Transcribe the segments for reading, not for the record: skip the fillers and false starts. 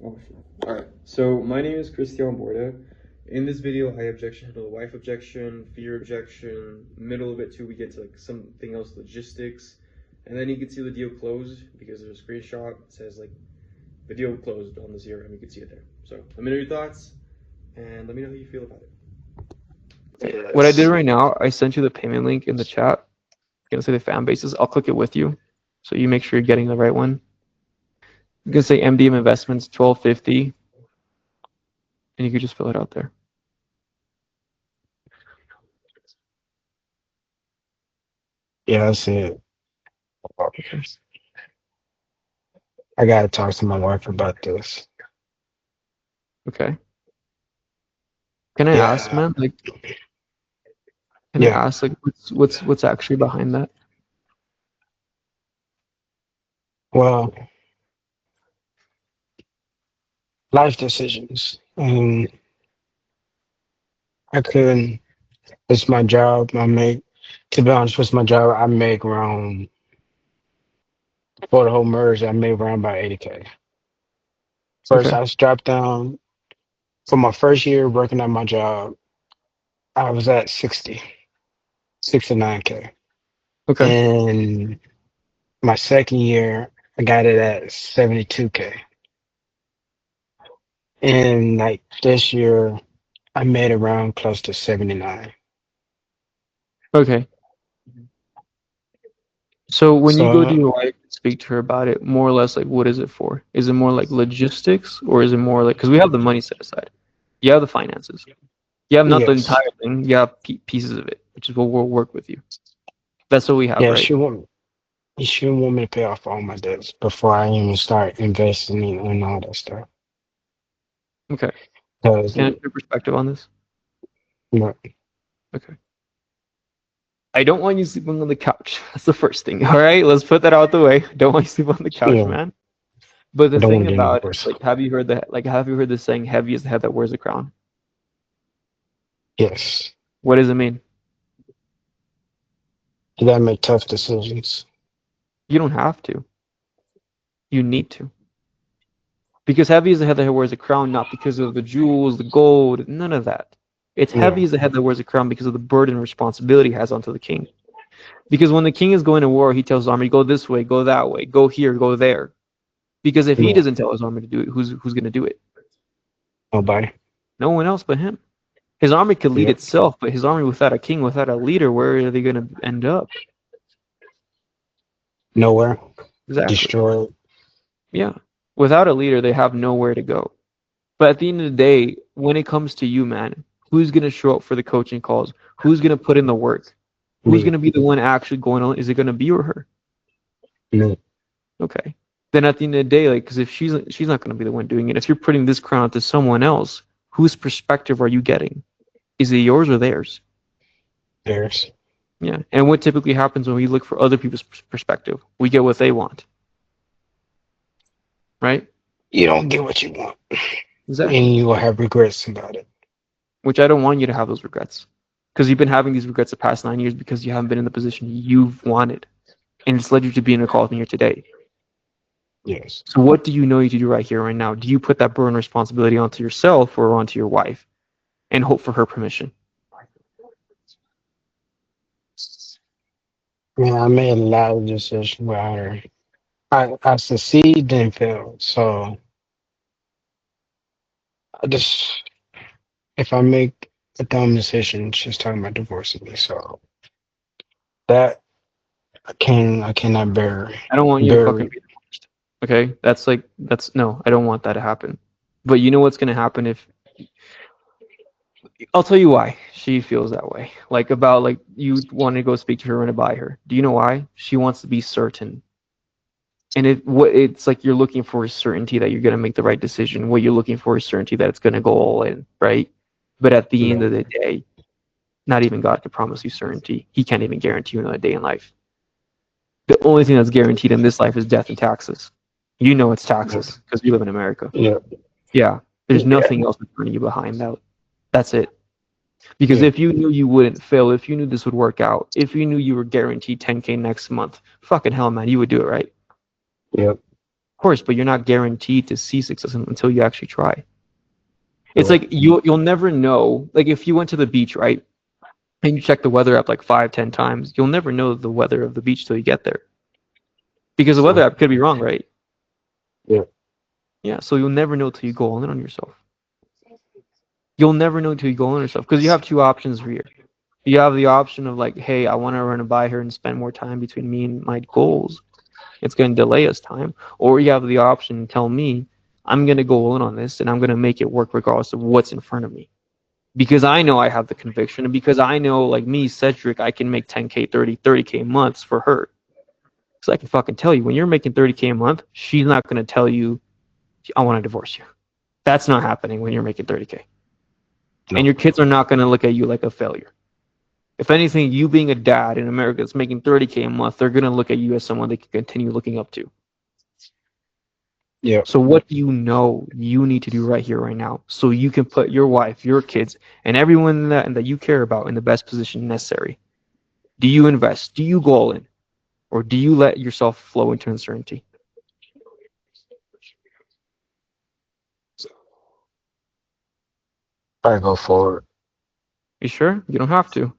Oh, shit. Alright, so my name is Christian Borda. In this video, I objection handle the wife objection, fear objection. Middle of it too, we get to like something else, logistics, and then you can see the deal closed because there's a screenshot that says like the deal closed on this here, and you can see it there. So let me know your thoughts, and let me know how you feel about it. Yes. What I did right now, I sent you the payment link in the chat. It's gonna say the fan bases. I'll click it with you, so you make sure you're getting the right one. You can say MDM Investments 1250, and you can just fill it out there. Yeah, that's it. Okay. I gotta talk to my wife about this. Okay. Can I ask, man? Like, can I ask, like, what's actually behind that? Well, life decisions. I couldn't. It's my job. To be honest, with my job, I make around, for the whole merge, I made around about 80K. First, I dropped down for my first year working at my job. I was at 69K. Okay. And my second year, I got it at 72K. And like this year, I made around close to 79. Okay. So when you go to your wife and speak to her about it, more or less, like, what is it for? Is it more like logistics, or is it more like, because we have the money set aside, you have the finances, you have not the entire thing, you have pieces of it, which is what we'll work with you. That's what we have, right? She want me to pay off all my debts before I even start investing in all that stuff. Okay. Can I get your perspective on this? No. Okay. I don't want you sleeping on the couch. That's the first thing. All right, let's put that out the way. Don't want you sleep on the couch, man. But the thing about it, like, have you heard the saying, "Heavy is the head that wears the crown"? Yes. What does it mean? You gotta make tough decisions. You don't have to. You need to. Because heavy is the head that wears a crown, not because of the jewels, the gold, none of that. It's heavy is the head that wears a crown because of the burden and responsibility he has onto the king. Because when the king is going to war, he tells his army, go this way, go that way, go here, go there. Because if he doesn't tell his army to do it, who's going to do it? Nobody. No one else but him. His army could lead itself, but his army without a king, without a leader, where are they going to end up? Nowhere. Exactly. Destroyed. Yeah. Without a leader, they have nowhere to go. But at the end of the day, when it comes to you, man, who's going to show up for the coaching calls? Who's going to put in the work? Who's going to be the one actually going on? Is it going to be you or her? No. Okay. Then at the end of the day, like, because if she's not going to be the one doing it, if you're putting this crown to someone else, whose perspective are you getting? Is it yours or theirs? Theirs. Yeah. And what typically happens when we look for other people's perspective? We get what they want. Right? You don't get what you want. Exactly. And you will have regrets about it. Which I don't want you to have those regrets. Because you've been having these regrets the past 9 years because you haven't been in the position you've wanted. And it's led you to be in a call here today. Yes. So what do you know you to do right here, right now? Do you put that burden responsibility onto yourself or onto your wife and hope for her permission? Yeah, I made a lot of decisions where I succeed and fail. So if I make a dumb decision, she's talking about divorcing me. So that I cannot bear. I don't want you to fucking be divorced. Okay? No, I don't want that to happen. But you know what's going to happen if... I'll tell you why she feels that way. Like, about, like, you want to go speak to her and to buy her. Do you know why? She wants to be certain. And it's like you're looking for a certainty that you're going to make the right decision. What you're looking for is certainty that it's going to go all in, right? But at the end of the day, not even God can promise you certainty. He can't even guarantee you another day in life. The only thing that's guaranteed in this life is death and taxes. You know it's taxes because you live in America. Yeah. There's nothing else that's turning you behind that. That's it. Because if you knew you wouldn't fail, if you knew this would work out, if you knew you were guaranteed 10K next month, fucking hell, man, you would do it, right? Yep. course, but you're not guaranteed to see success until you actually try. It's Sure. like you'll never know. Like if you went to the beach, right, and you check the weather app like 5, 10 times, you'll never know the weather of the beach till you get there, because the weather Sure. app could be wrong, right? Yeah. Yeah, so you'll never know till you go all in on yourself. You'll never know till you go all in on yourself, because you have two options here. You have the option of like, hey, I want to run a by her and spend more time between me and my goals. It's going to delay us time. Or you have the option to tell me, I'm going to go all in on this and I'm going to make it work regardless of what's in front of me. Because I know I have the conviction, and because I know, like me, Cedric, I can make 10K, 30K months for her. So I can fucking tell you, when you're making 30K a month, she's not going to tell you, I want to divorce you. That's not happening when you're making 30K. No. And your kids are not going to look at you like a failure. If anything, you being a dad in America that's making 30K a month, they're going to look at you as someone they can continue looking up to. Yeah. So what do you know you need to do right here, right now, so you can put your wife, your kids, and everyone that you care about in the best position necessary? Do you invest? Do you go all in? Or do you let yourself flow into uncertainty? I go forward. You sure? You don't have to.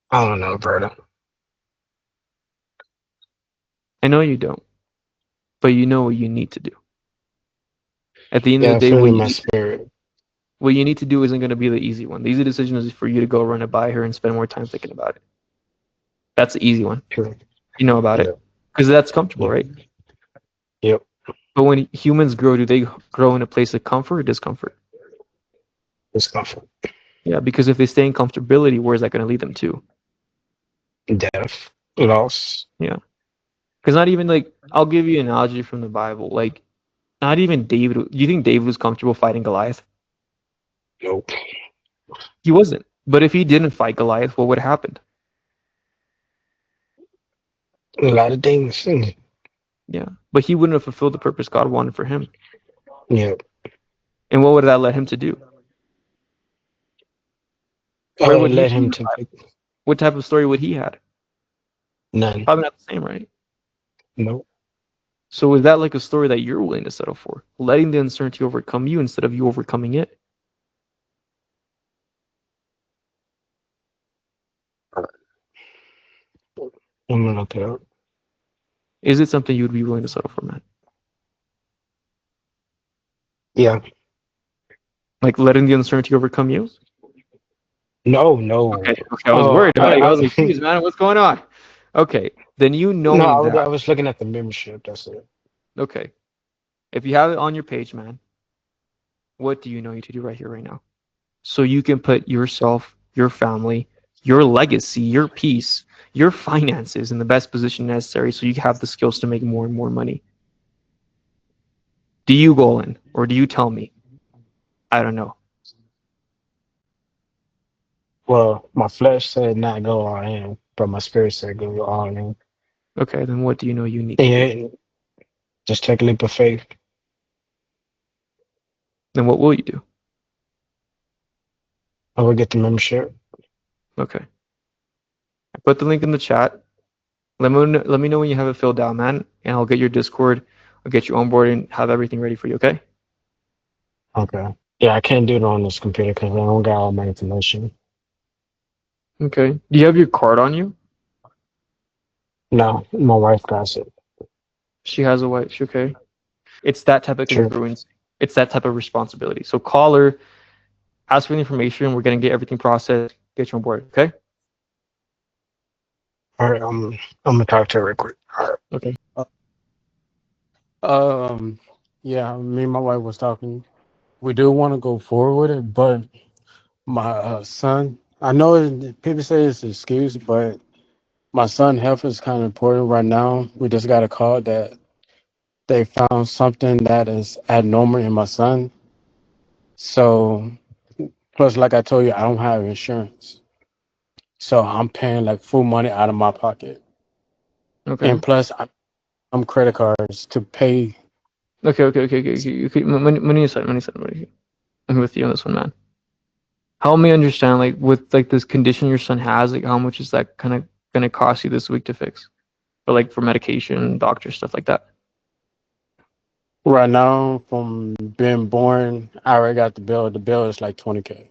I don't know, brother. I know you don't, but you know what you need to do. At the end of Yeah, the I day, feel it in my spirit. what you need to do isn't going to be the easy one. The easy decision is for you to go run it by her and spend more time thinking about it. That's the easy one. True. You know about Yeah. it because that's comfortable, Yeah. right? Yep. But when humans grow, do they grow in a place of comfort or discomfort? It's comfort. Yeah, because if they stay in comfortability, where is that going to lead them to? Death. Loss. Yeah, because not even like, I'll give you an analogy from the Bible. Like, not even David. Do you think David was comfortable fighting Goliath? Nope. He wasn't. But if he didn't fight Goliath, what would have happened? A lot of things. Yeah, but he wouldn't have fulfilled the purpose God wanted for him. Yeah. And what would that let him to do? Where would he Let be? him to pick What type of story would he had? none. Probably not the same, right? Nope. So is that like a story that you're willing to settle for? Letting the uncertainty overcome you instead of you overcoming it? I'm gonna look it up. Is it something you would be willing to settle for, man? Yeah. Like letting the uncertainty overcome you? No. Okay, I was worried about you. I was like, I geez, man, what's going on? Okay, then you no, knowing that. I was looking at the membership. That's it. Okay, if you have it on your page, man, what do you know you to do right here, right now? So you can put yourself, your family, your legacy, your peace, your finances in the best position necessary so you have the skills to make more and more money. Do you go in or do you tell me? I don't know. Well, my flesh said not go all in, but my spirit said go all in. Okay, then what do you know you need to do? And just take a leap of faith. Then what will you do? I will get the membership. Okay. I put the link in the chat. Let me know when you have it filled out, man, and I'll get your Discord. I'll get you on board and have everything ready for you, okay? Okay. Yeah, I can't do it on this computer because I don't got all my information. Okay. Do you have your card on you? No, my wife got it. She has a wife, okay? It's that type of True. congruence. It's that type of responsibility. So call her, ask for the information. We're going to get everything processed, get you on board, okay? All right, I'm gonna talk to her real quick. All right. Okay. Yeah, me and my wife was talking. We do want to go forward with it, but my son, I know people say it's an excuse, but my son's health is kind of important right now. We just got a call that they found something that is abnormal in my son. So, plus, like I told you, I don't have insurance. So I'm paying like full money out of my pocket. Okay. And plus, I'm credit cards to pay Okay. Money aside. I'm with you on this one, man. Help me understand, like, with like this condition your son has, like, how much is that kind of gonna cost you this week to fix, or like for medication, doctor stuff like that? Right now, from being born, I already got the bill. The bill is like 20K.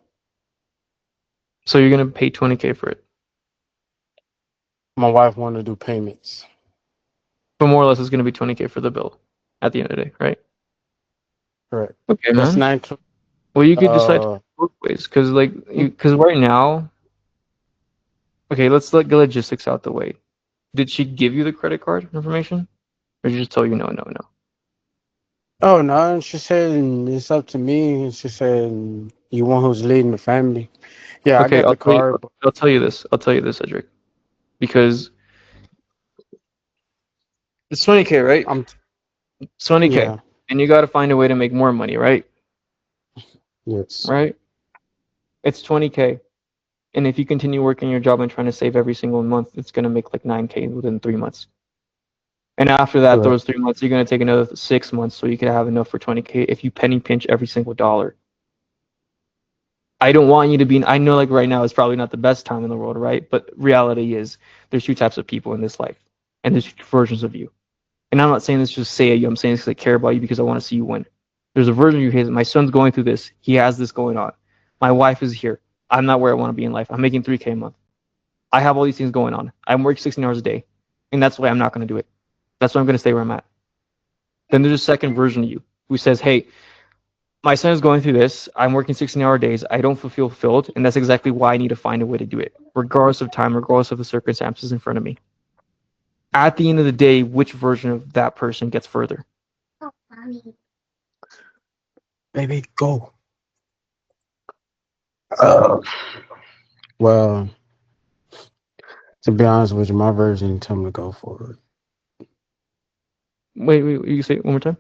So you're gonna pay 20K for it, My wife wanted to do payments. but more or less it's gonna be 20K for the bill at the end of the day, right? Correct. Okay, That's man. not include. Well, you could decide to Uh, both ways, because right now, okay, let's let the logistics out the way. Did she give you the credit card information, or did she just tell you no? oh no, she said it's up to me. She said you want who's leading the family. Yeah, I Okay, got the card. But I'll tell you this. I'll tell you this, Cedric, because it's 20K, right? I'm It's 20K, yeah, and you got to find a way to make more money, right? yes, Right? It's 20K, and if you continue working your job and trying to save every single month, it's gonna make like 9K within 3 months. And after that, correct. those 3 months, you're gonna take another 6 months so you can have enough for 20K if you penny pinch every single dollar. I don't want you to be. I know, like right now, is probably not the best time in the world, right? But reality is, there's two types of people in this life, and there's two versions of you. And I'm not saying this just say you. I'm saying this because I care about you because I want to see you win. There's a version of you. My son's going through this. He has this going on. My wife is here. I'm not where I want to be in life. I'm making 3K a month. I have all these things going on. I'm working 16 hours a day, and that's why I'm not going to do it. That's why I'm going to stay where I'm at. Then there's a second version of you who says, hey, my son is going through this. I'm working 16-hour days. I don't feel fulfilled, and that's exactly why I need to find a way to do it, regardless of time, regardless of the circumstances in front of me. At the end of the day, which version of that person gets further? Baby, go. Uh, well, to be honest with you, my version told me to go for it. Wait, you can say it one more time?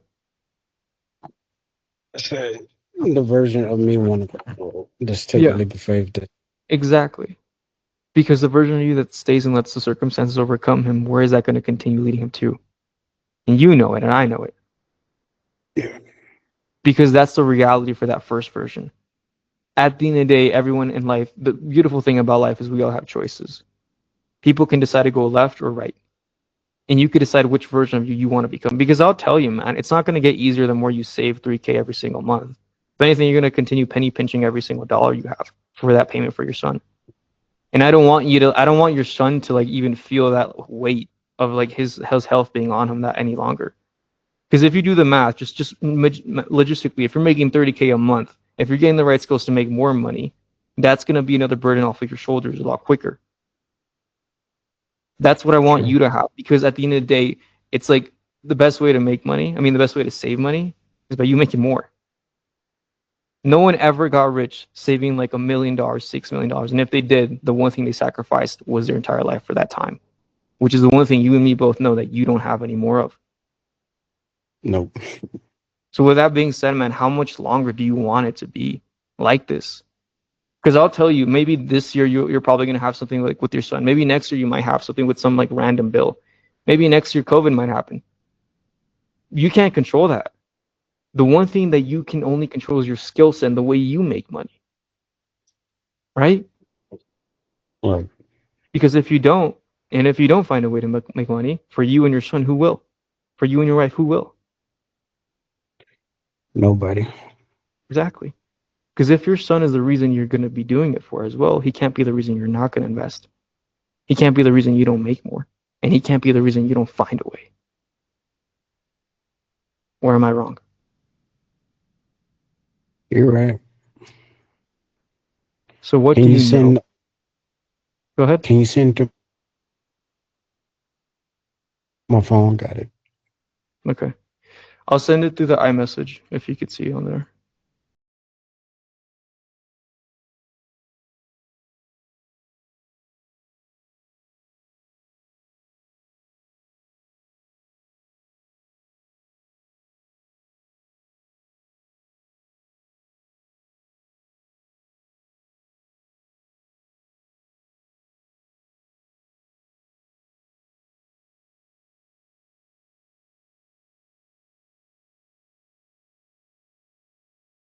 I said the version of me want to go for it. Just take a Yeah, leap of faith. exactly. Because the version of you that stays and lets the circumstances overcome him, where is that going to continue leading him to? And you know it, and I know it. Yeah. Because that's the reality for that first version. At the end of the day, everyone in life, the beautiful thing about life is we all have choices. People can decide to go left or right. And you can decide which version of you want to become. Because I'll tell you, man, it's not going to get easier the more you save 3K every single month. If anything, you're going to continue penny pinching every single dollar you have for that payment for your son. And I don't want your son to like even feel that weight of like his health being on him that any longer. Because if you do the math, just logistically, if you're making 30K a month, if you're getting the right skills to make more money, that's going to be another burden off of your shoulders a lot quicker. That's what I want Sure. you to have, because at the end of the day, it's like the best way to make money. I mean, the best way to save money is by you making more. No one ever got rich saving like $1 million, $6 million. And if they did, the one thing they sacrificed was their entire life for that time, which is the one thing you and me both know that you don't have any more of. Nope. So with that being said, man, how much longer do you want it to be like this? Because I'll tell you, maybe this year you're probably going to have something like with your son. Maybe next year you might have something with some like random bill. Maybe next year COVID might happen. You can't control that. The one thing that you can only control is your skill set and the way you make money, right? Right. Because if you don't, and if you don't find a way to make money for you and your son, who will? For you and your wife, who will? Nobody. Exactly. Because if your son is the reason you're going to be doing it for as well, he can't be the reason you're not going to invest. He can't be the reason you don't make more. And he can't be the reason you don't find a way. Or am I wrong? You're right. So what Can do you you know? send? Go ahead. Can you send to my phone? Got it. Okay. I'll send it through the iMessage if you could see on there.